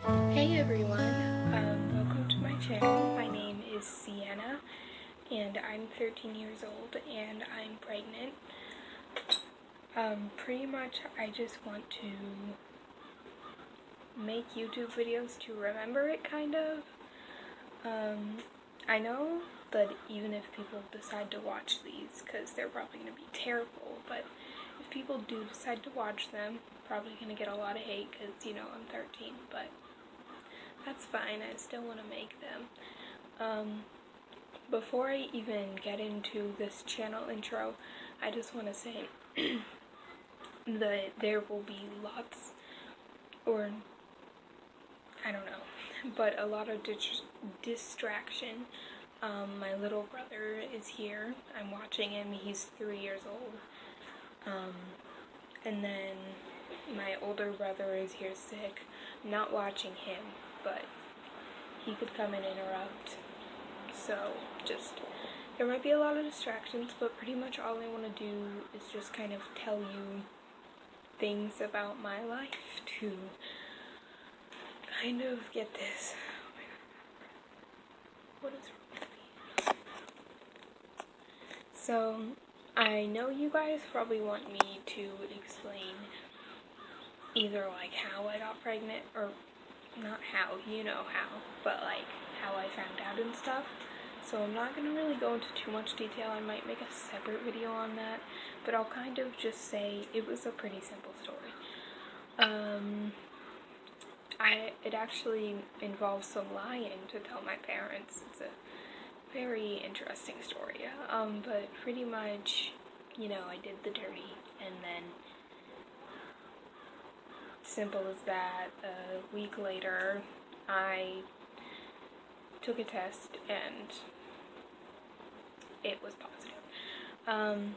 Hey everyone, welcome to my channel. My name is Sienna and I'm 13 years old and I'm pregnant. Pretty much I just want to make YouTube videos to remember it, kind of. I know that even if people decide to watch these, because they're probably going to be terrible, but if people do decide to watch them, probably going to get a lot of hate because, I'm 13, but that's fine. I still want to make them. Before I even get into this channel intro, I just want to say that there will be lots, or I don't know, but a lot of distraction. My little brother is here. I'm watching him. He's 3 years old. And then my older brother is here sick. I'm not watching him, but he could come and interrupt. So there might be a lot of distractions, but pretty much all I want to do is just kind of tell you things about my life to kind of get this. Oh my god. What is wrong with me? So, I know you guys probably want me to explain either like how I got pregnant, or not how, you know how, but like how I found out and stuff. So I'm not going to really go into too much detail. I might make a separate video on that, but I'll kind of just say it was a pretty simple story. It actually involves some lying to tell my parents. It's a very interesting story. But pretty much, I did the dirty, and then simple as that, a week later, I took a test and it was positive. And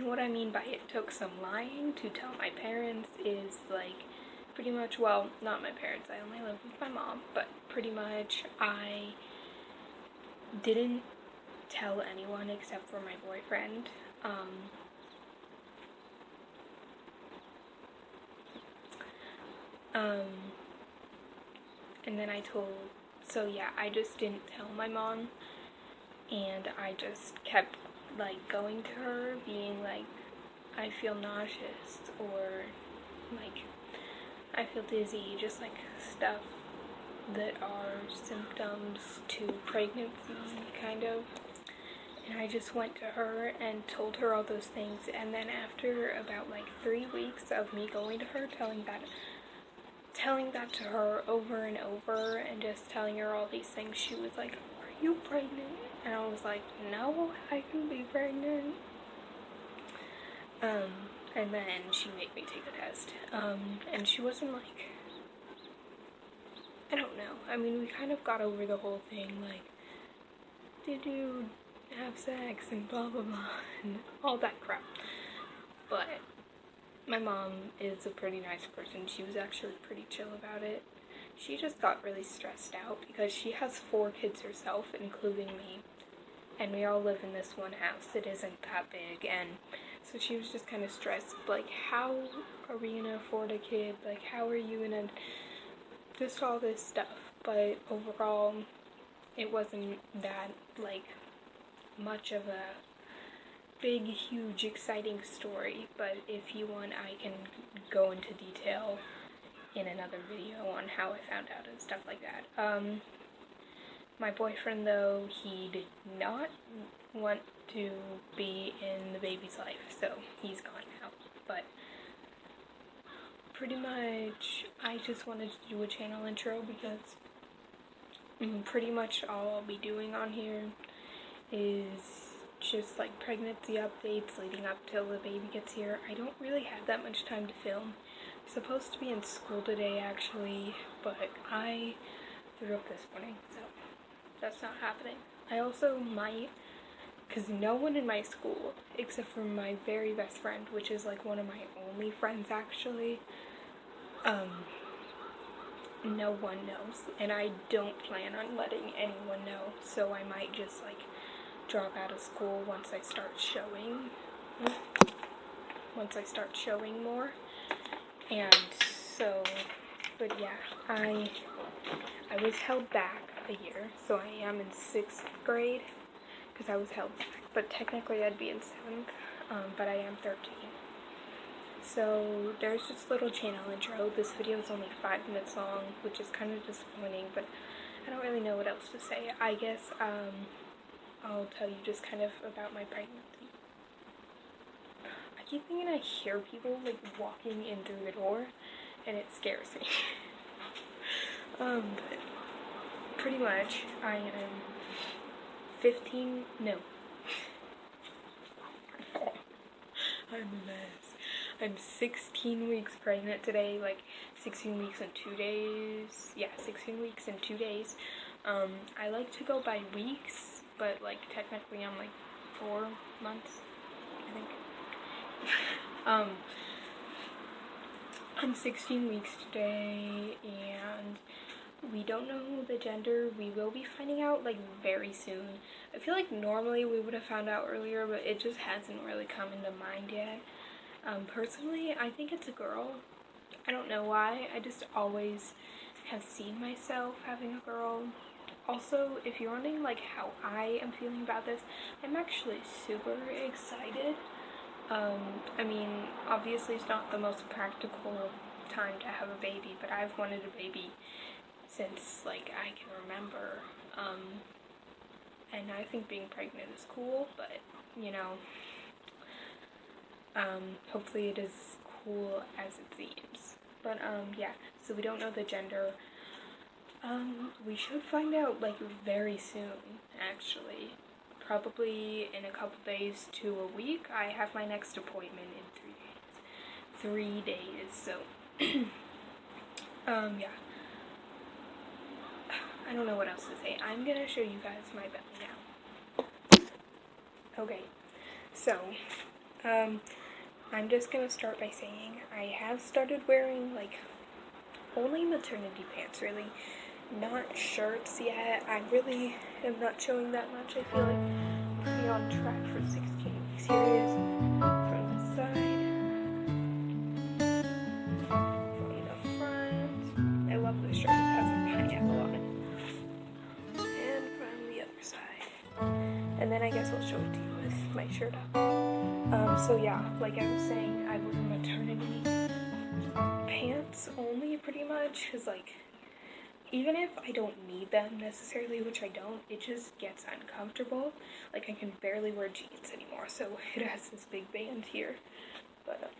what I mean by it took some lying to tell my parents is like pretty much, well, not my parents, I only live with my mom, but pretty much I didn't tell anyone except for my boyfriend. And then I just didn't tell my mom, and I just kept like going to her being like, I feel nauseous, or like I feel dizzy, just like stuff that are symptoms to pregnancy, kind of. And I just went to her and told her all those things, and then after about like 3 weeks of me going to her, telling that to her over and over and just telling her all these things, she was like, "Are you pregnant?" And I was like, "No, I can be pregnant." And then she made me take a test. And she wasn't like, I don't know. I mean, we kind of got over the whole thing, like, did you have sex and blah blah blah and all that crap. But my mom is a pretty nice person. She was actually pretty chill about it. She just got really stressed out because she has 4 kids herself, including me. And we all live in this one house. It isn't that big. And so she was just kind of stressed. Like, how are we going to afford a kid? Like, how are you going to... Just all this stuff. But overall, it wasn't that, like, much of a big, huge, exciting story, but if you want, I can go into detail in another video on how I found out and stuff like that. My boyfriend, though, he did not want to be in the baby's life, so he's gone now. But pretty much, I just wanted to do a channel intro because pretty much all I'll be doing on here is just like pregnancy updates leading up till the baby gets here. I don't really have that much time to film. I'm supposed to be in school today, actually, but I threw up this morning, so that's not happening. I also might, because no one in my school, except for my very best friend, which is like one of my only friends actually, no one knows, and I don't plan on letting anyone know, so I might just like drop out of school once I start showing more. And so But yeah, I was held back a year, so I am in 6th grade because I was held back. But technically I'd be in 7th, but I am 13. So there's just a little channel intro. This video is only 5 minutes long, which is kind of disappointing, but I don't really know what else to say. I guess I'll tell you just kind of about my pregnancy. I keep thinking I hear people like walking in through the door, and it scares me. But pretty much I am 15, no. I'm a mess. I'm 16 weeks pregnant today, like 16 weeks and 2 days. Yeah, 16 weeks and 2 days. I like to go by weeks, but like technically I'm like 4 months, I think. I'm 16 weeks today, and we don't know the gender. We will be finding out like very soon. I feel like normally we would have found out earlier, but it just hasn't really come into mind yet. Personally, I think it's a girl. I don't know why. I just always have seen myself having a girl. Also, if you're wondering like how I am feeling about this, I'm actually super excited. I mean, obviously it's not the most practical time to have a baby, but I've wanted a baby since like I can remember. And I think being pregnant is cool, but you know, hopefully it is cool as it seems. But yeah, so we don't know the gender. We should find out like very soon, actually. Probably in a couple days to a week. I have my next appointment in 3 days. 3 days, so yeah. I don't know what else to say. I'm gonna show you guys my belly now. Okay, so I'm just gonna start by saying I have started wearing like only maternity pants, really. Not shirts yet. I really am not showing that much. I feel like pretty on track for 16 weeks. Here it is from the side, from the front. I love this shirt. It has a pineapple on it. And from the other side. And then I guess I'll show it to you with my shirt up. So yeah, like I was saying, I wear maternity pants only pretty much, because like even if I don't need them necessarily, which I don't, it just gets uncomfortable. Like I can barely wear jeans anymore, so it has this big band here. But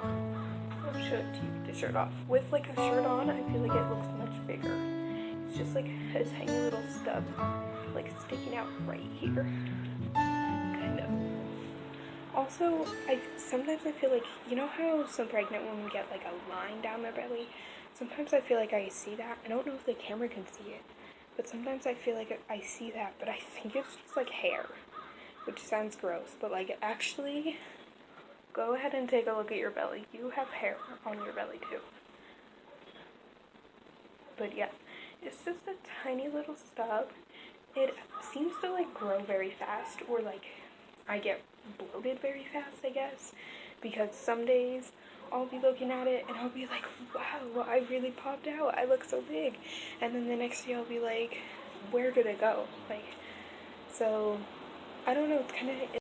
I'll show it to you with the shirt off. With like a shirt on, I feel like it looks much bigger. It's just like a tiny little stub, like sticking out right here, kind of. Also, sometimes I feel like, you know how some pregnant women get like a line down their belly? Sometimes I feel like I see that. I don't know if the camera can see it, but sometimes I feel like I see that, but I think it's just like hair, which sounds gross, but like actually, go ahead and take a look at your belly. You have hair on your belly too. But yeah, it's just a tiny little stub. It seems to like grow very fast, or like I get bloated very fast, I guess, because some days I'll be looking at it and I'll be like, wow, I really popped out, I look so big, and then the next day I'll be like, where did it go? Like, so I don't know, it's kind of